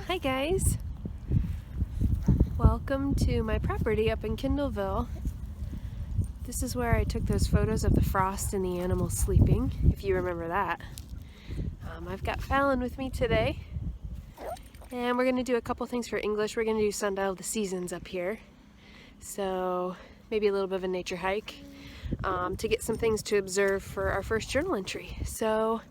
Hi guys! Welcome to my property up in Kindleville. This is where I took those photos of the frost and the animals sleeping, if you remember that. I've got Fallon with me today, and we're going to do a couple things for English. We're going to do Sundial of the Seasons up here, so maybe a little bit of a nature hike to get some things to observe for our first journal entry. So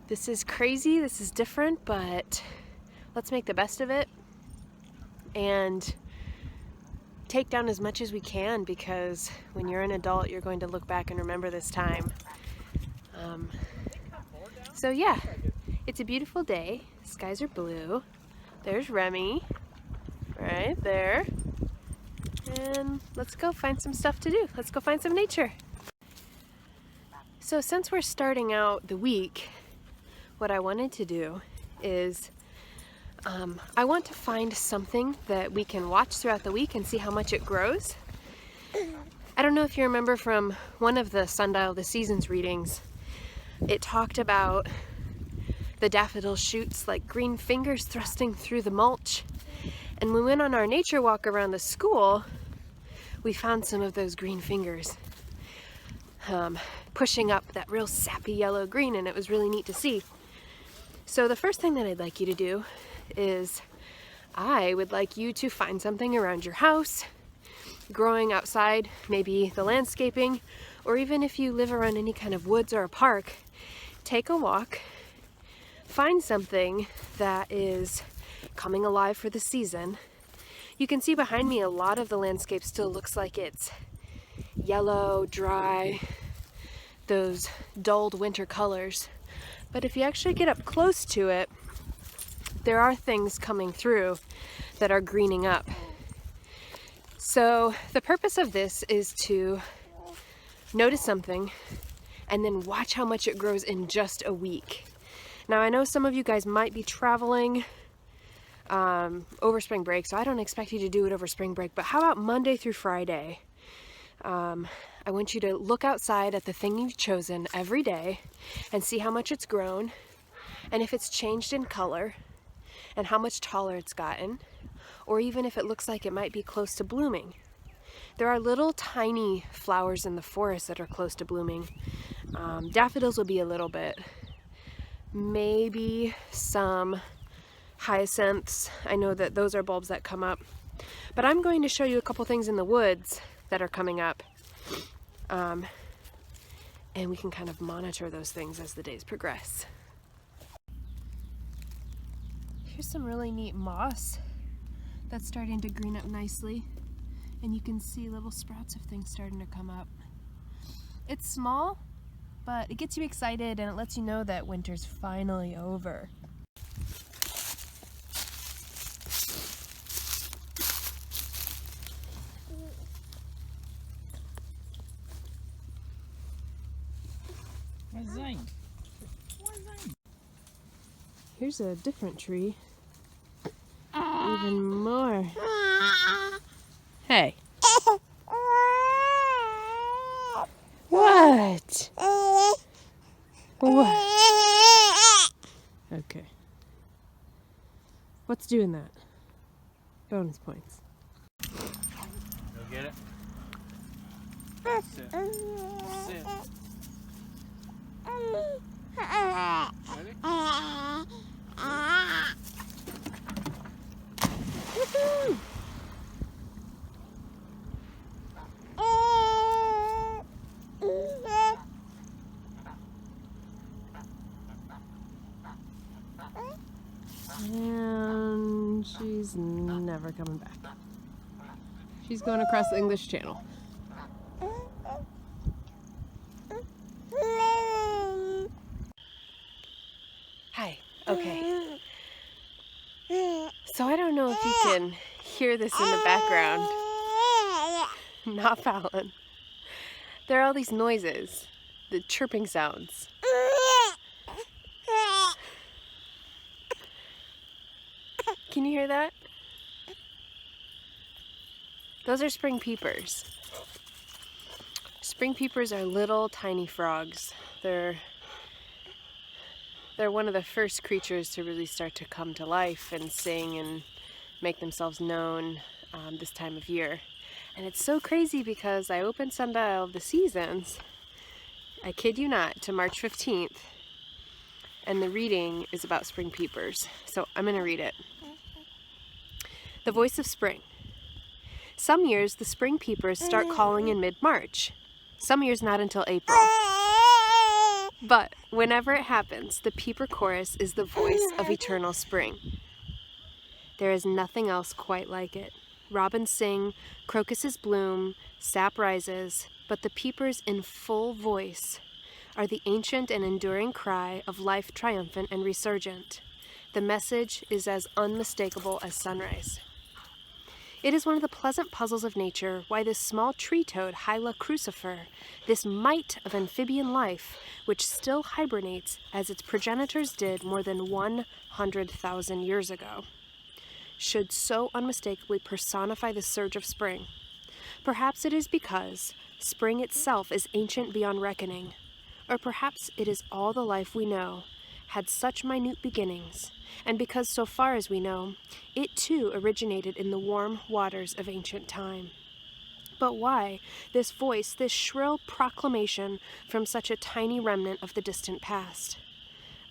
this is crazy, this is different, but let's make the best of it and take down as much as we can, because when you're an adult, you're going to look back and remember this time. So yeah, it's a beautiful day. Skies are blue. There's Remy right there. And let's go find some stuff to do. Let's go find some nature. So since we're starting out the week, what I wanted to do is I want to find something that we can watch throughout the week and see how much it grows. I don't know if you remember from one of the Sundial of the Seasons readings, it talked about the daffodil shoots like green fingers thrusting through the mulch. And when we went on our nature walk around the school, we found some of those green fingers pushing up that real sappy yellow green, and it was really neat to see. So the first thing that I'd like you to do is I would like you to find something around your house, growing outside, maybe the landscaping, or even if you live around any kind of woods or a park, take a walk, find something that is coming alive for the season. You can see behind me a lot of the landscape still looks like it's yellow, dry, those dulled winter colors. But if you actually get up close to it, there are things coming through that are greening up. So the purpose of this is to notice something and then watch how much it grows in just a week. Now I know some of you guys might be traveling over spring break, so I don't expect you to do it over spring break, but how about Monday through Friday? I want you to look outside at the thing you've chosen every day and see how much it's grown, and if it's changed in color, and how much taller it's gotten, or even if it looks like it might be close to blooming. There are little tiny flowers in the forest that are close to blooming. Daffodils will be a little bit. Maybe some hyacinths. I know that those are bulbs that come up. But I'm going to show you a couple things in the woods that are coming up. And we can kind of monitor those things as the days progress. Here's some really neat moss that's starting to green up nicely, and you can see little sprouts of things starting to come up. It's small, but it gets you excited and it lets you know that winter's finally over. Here's a different tree. Even more. Hey. What? What? Okay. What's doing that? Bonus points. Go get it. Sit. Sit. Ready? Woohoo! And she's never coming back. She's going across the English Channel. Hi. Okay. So I don't know if you can hear this in the background. Not Fallon. There are all these noises, the chirping sounds. Can you hear that? Those are spring peepers. Spring peepers are little tiny frogs. They're They're one of the first creatures to really start to come to life and sing and make themselves known this time of year. And it's so crazy because I opened Sundial of the Seasons, I kid you not, to March 15th, and the reading is about spring peepers. So I'm going to read it. The voice of spring. Some years the spring peepers start calling in mid-March. Some years not until April. But whenever it happens, the peeper chorus is the voice of eternal spring. There is nothing else quite like it. Robins sing, crocuses bloom, sap rises, but the peepers in full voice are the ancient and enduring cry of life triumphant and resurgent. The message is as unmistakable as sunrise. It is one of the pleasant puzzles of nature why this small tree toad, Hyla crucifer, this mite of amphibian life, which still hibernates as its progenitors did more than 100,000 years ago, should so unmistakably personify the surge of spring. Perhaps it is because spring itself is ancient beyond reckoning, or perhaps it is all the life we know had such minute beginnings, and because so far as we know, it too originated in the warm waters of ancient time. But why this voice, this shrill proclamation from such a tiny remnant of the distant past?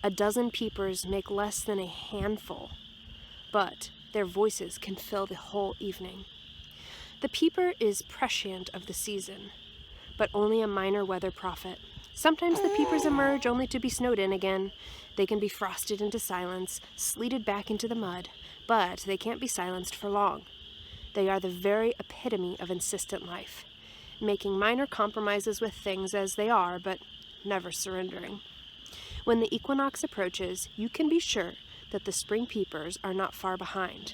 A dozen peepers make less than a handful, but their voices can fill the whole evening. The peeper is prescient of the season, but only a minor weather prophet. Sometimes the peepers emerge only to be snowed in again. They can be frosted into silence, sleeted back into the mud, but they can't be silenced for long. They are the very epitome of insistent life, making minor compromises with things as they are, but never surrendering. When the equinox approaches, you can be sure that the spring peepers are not far behind.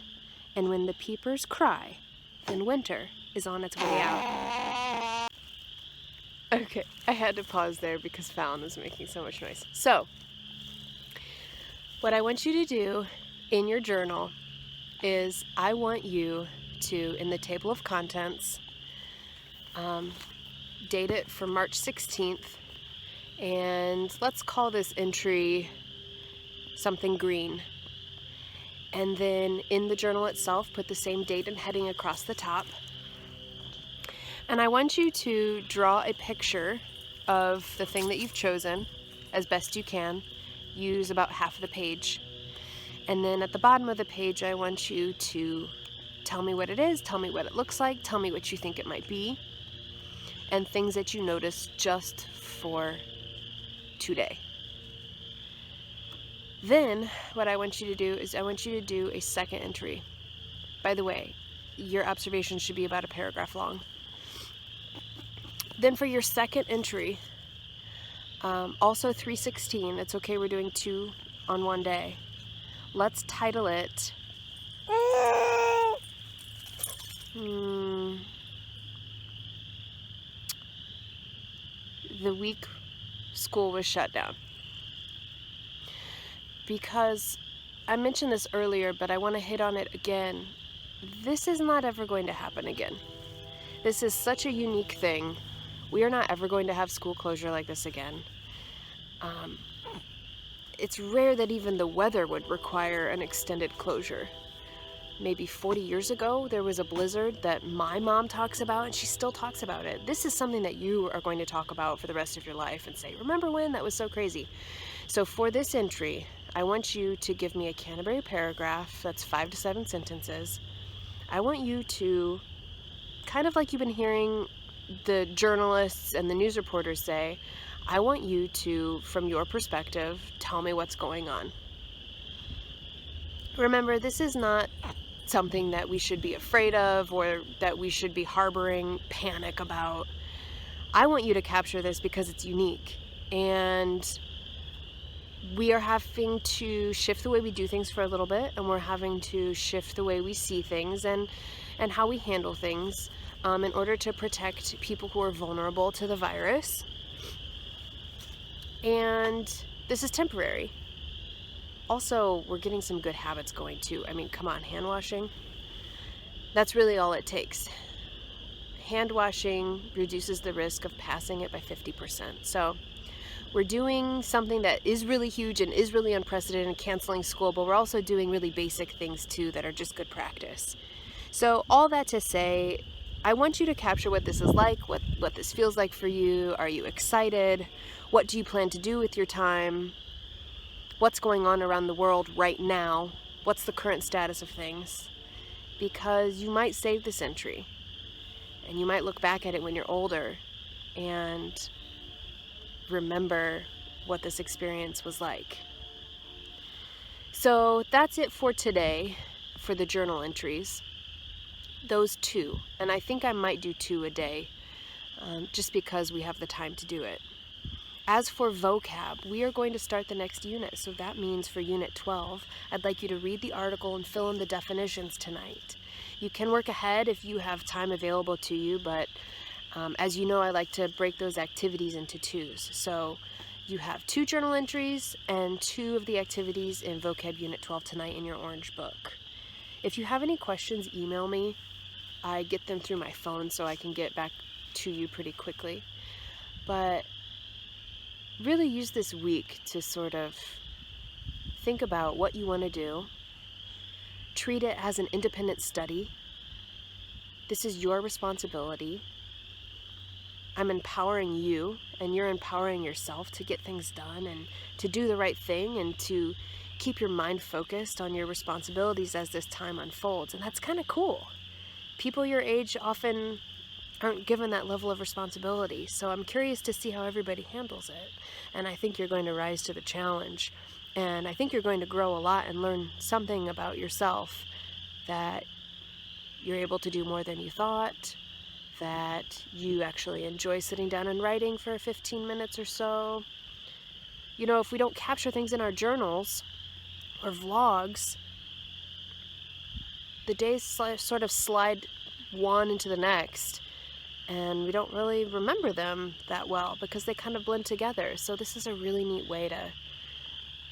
And when the peepers cry, then winter is on its way out. Okay, I had to pause there because Fallon was making so much noise. So, what I want you to do in your journal is I want you to, in the table of contents, date it for March 16th, and let's call this entry something green. And then in the journal itself, put the same date and heading across the top. And I want you to draw a picture of the thing that you've chosen as best you can. Use about half of the page. And then at the bottom of the page, I want you to tell me what it is, tell me what it looks like, tell me what you think it might be, and things that you notice just for today. Then, what I want you to do is I want you to do a second entry. By the way, your observations should be about a paragraph long. Then for your second entry, also 316, it's okay we're doing 2 on one day. Let's title it The Week School Was Shut Down. Because I mentioned this earlier, but I want to hit on it again. This is not ever going to happen again. This is such a unique thing. We are not ever going to have school closure like this again. It's rare that even the weather would require an extended closure. Maybe 40 years ago, there was a blizzard that my mom talks about, and she still talks about it. This is something that you are going to talk about for the rest of your life and say, remember when? That was so crazy. So for this entry, I want you to give me a Canterbury paragraph that's 5 to 7 sentences. I want you to, kind of like you've been hearing the journalists and the news reporters say, I want you to, from your perspective, tell me what's going on. Remember, this is not something that we should be afraid of or that we should be harboring panic about. I want you to capture this because it's unique, and we are having to shift the way we do things for a little bit, and we're having to shift the way we see things and how we handle things in order to protect people who are vulnerable to the virus. And this is temporary. Also, we're getting some good habits going too. I mean, come on, hand washing. That's really all it takes. Hand washing reduces the risk of passing it by 50%. So we're doing something that is really huge and is really unprecedented, canceling school, but we're also doing really basic things too that are just good practice. So all that to say, I want you to capture what this is like, what this feels like for you. Are you excited? What do you plan to do with your time? What's going on around the world right now? What's the current status of things? Because you might save this entry, and you might look back at it when you're older and remember what this experience was like. So that's it for today for the journal entries. Those 2, and I think I might do 2 a day, just because we have the time to do it. As for vocab, we are going to start the next unit, so that means for Unit 12, I'd like you to read the article and fill in the definitions tonight. You can work ahead if you have time available to you, but as you know, I like to break those activities into 2s. So you have 2 journal entries and 2 of the activities in Vocab Unit 12 tonight in your orange book. If you have any questions, email me. I get them through my phone so I can get back to you pretty quickly. But really use this week to sort of think about what you want to do. Treat it as an independent study. This is your responsibility. I'm empowering you, and you're empowering yourself to get things done and to do the right thing and to keep your mind focused on your responsibilities as this time unfolds. And that's kind of cool. People your age often aren't given that level of responsibility, so I'm curious to see how everybody handles it. And I think you're going to rise to the challenge, and I think you're going to grow a lot and learn something about yourself, that you're able to do more than you thought, that you actually enjoy sitting down and writing for 15 minutes or so. You know, if we don't capture things in our journals or vlogs, the days sort of slide one into the next, and we don't really remember them that well because they kind of blend together. So this is a really neat way to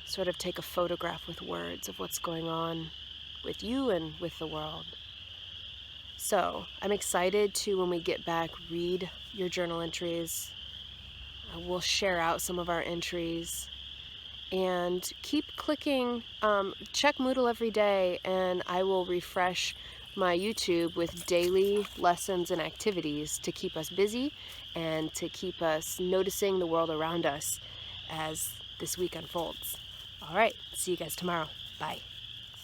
sort of take a photograph with words of what's going on with you and with the world. So I'm excited to, when we get back, read your journal entries. We'll share out some of our entries, and keep clicking. Check Moodle every day, and I will refresh my YouTube with daily lessons and activities to keep us busy and to keep us noticing the world around us as this week unfolds. All right, see you guys tomorrow. Bye.